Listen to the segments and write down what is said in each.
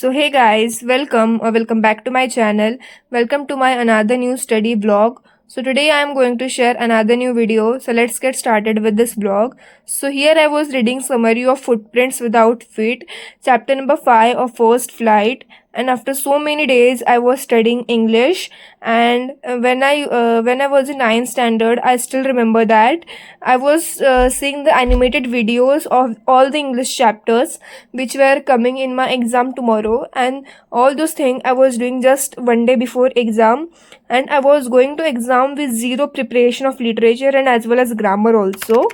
So hey guys, welcome back to my channel. Welcome to my another new study vlog. So today I am going to share another new video. So let's get started with this vlog. So here I was reading summary of Footprints Without Feet, chapter number 5 of First Flight. And after so many days I was studying English, and when I was in ninth standard, I still remember that I was seeing the animated videos of all the English chapters which were coming in my exam tomorrow, and all those things I was doing just one day before exam. And I was going to exam with zero preparation of literature and as well as grammar also.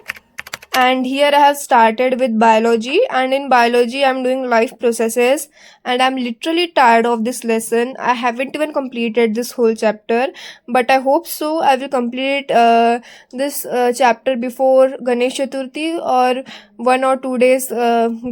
And here I have started with biology, and in biology I'm doing life processes, and I'm literally tired of this lesson. I haven't even completed this whole chapter, but I hope so I will complete this chapter before Ganesh Chaturthi, or 1 or 2 days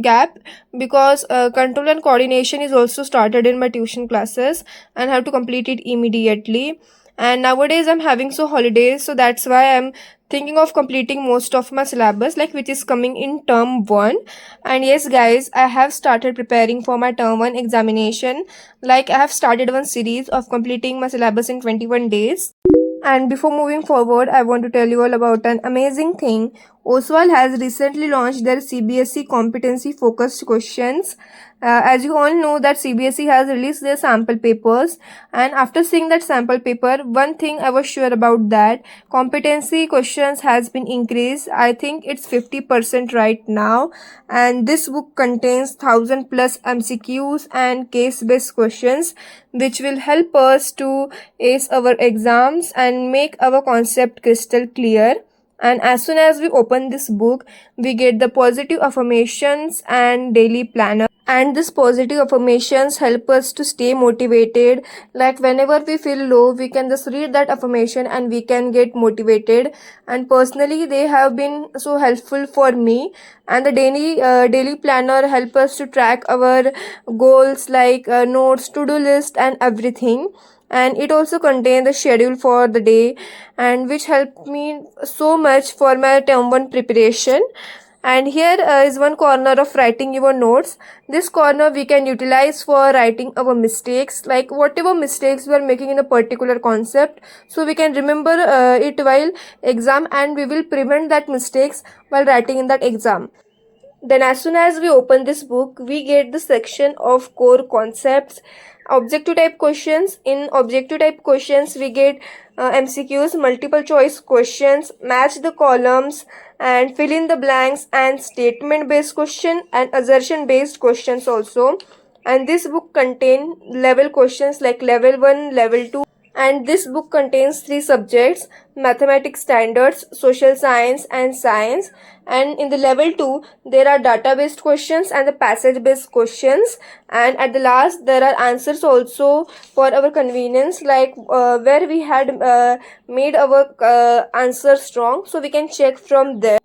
gap, because control and coordination is also started in my tuition classes and I have to complete it immediately. And nowadays I'm having so holidays, so that's why I'm thinking of completing most of my syllabus, like which is coming in term 1. And yes guys, I have started preparing for my term 1 examination. Like I have started one series of completing my syllabus in 21 days. And before moving forward, I want to tell you all about an amazing thing. Oswal has recently launched their CBSE competency focused questions. As you all know that CBSE has released their sample papers, and after seeing that sample paper, one thing I was sure about, that competency questions has been increased. I think it's 50% right now, and this book contains 1000 plus MCQs and case based questions which will help us to ace our exams and make our concept crystal clear. And as soon as we open this book, we get the positive affirmations and daily planner, and this positive affirmations help us to stay motivated. Like whenever we feel low, we can just read that affirmation and we can get motivated. And personally they have been so helpful for me. And the daily planner help us to track our goals, like notes, to-do list and everything. And it also contains the schedule for the day, and which helped me so much for my term 1 preparation. And here is one corner of writing your notes. This corner we can utilize for writing our mistakes, like whatever mistakes we are making in a particular concept, so we can remember it while exam, and we will prevent that mistakes while writing in that exam. Then as soon as we open this book, we get the section of core concepts, objective type questions. In objective type questions, we get MCQs, multiple choice questions, match the columns and fill in the blanks, and statement based question and assertion based questions also. And this book contain level questions like level 1, level 2, and this book contains 3 subjects: mathematics standards, social science and science. And in the level 2 there are data based questions and the passage based questions, and at the last there are answers also for our convenience, like where we had made our answer strong, so we can check from there.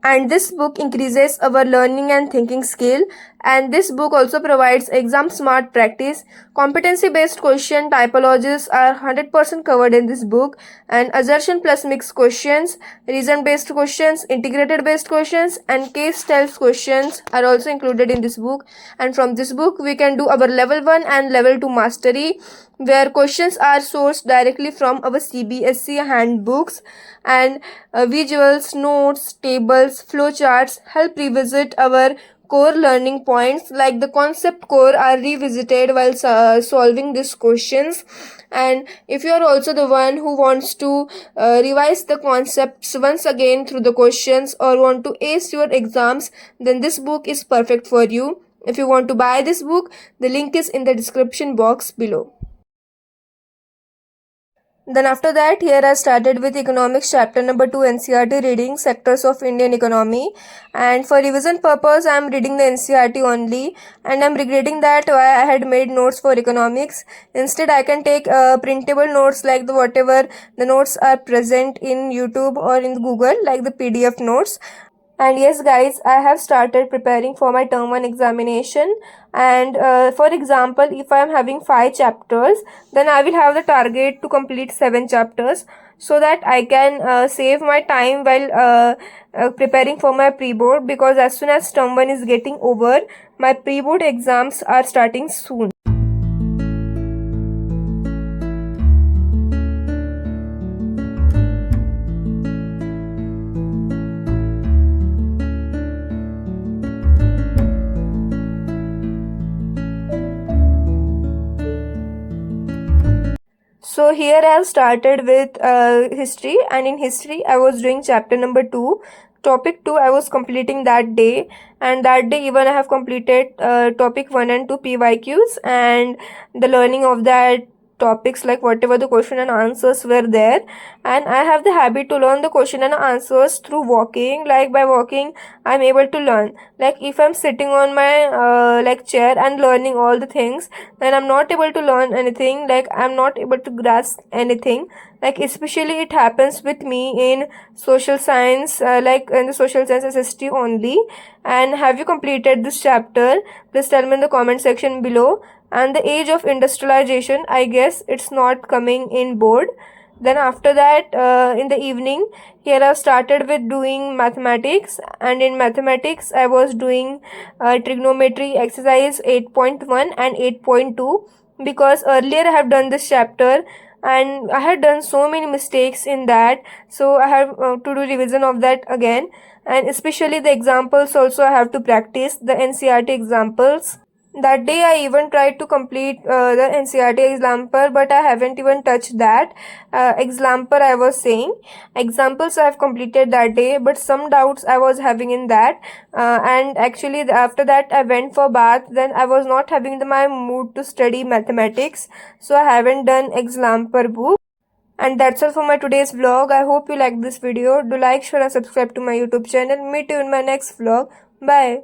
And this book increases our learning and thinking skill. And this book also provides exam smart practice. Competency based question typologies are 100% covered in this book, and assertion plus mixed questions, reason based questions, integrated based questions and case style questions are also included in this book. And from this book we can do our level 1 and level 2 mastery, where questions are sourced directly from our CBSE handbooks. And visuals, notes, tables, flowcharts help revisit our core learning points, like the concept core are revisited while solving these questions. And if you are also the one who wants to revise the concepts once again through the questions, or want to ace your exams, then this book is perfect for you. If you want to buy this book, the link is in the description box below. Then after that, here I started with economics chapter number 2 NCERT reading, sectors of Indian economy. And for revision purpose, I am reading the NCERT only, and I am regretting that why I had made notes for economics. Instead, I can take printable notes, like whatever the notes are present in YouTube or in Google, like the PDF notes. And yes guys, I have started preparing for my term 1 examination. And for example, if I am having 5 chapters, then I will have the target to complete 7 chapters. so that I can save my time while preparing for my pre-board, because as soon as term 1 is getting over, my pre-board exams are starting soon. So here I have started with history, and in history I was doing chapter number 2. Topic 2 I was completing that day, and that day even I have completed topic 1 and 2 PYQs, and the learning of that topics, like whatever the question and answers were there. And I have the habit to learn the question and answers through walking. Like by walking I'm able to learn. Like if I'm sitting on my like chair and learning all the things, then I'm not able to learn anything. Like I'm not able to grasp anything. Like especially it happens with me in social science, like in the social science SST only. And have you completed this chapter? Please tell me in the comment section below. And the age of industrialization, I guess it's not coming in board. Then after that, in the evening, here I started with doing mathematics, and in mathematics I was doing trigonometry exercise 8.1 and 8.2, because earlier I have done this chapter and I had done so many mistakes in that, so I have to do revision of that again. And especially the examples also I have to practice the NCERT examples. That day I even tried to complete the NCERT example, but I haven't even touched that example I was saying. Examples I have completed that day, but some doubts I was having in that. And actually after that I went for bath, then I was not having my mood to study mathematics, so I haven't done example book. And that's all for my today's vlog. I hope you like this video. Do like, share and subscribe to my YouTube channel. Meet you in my next vlog. Bye.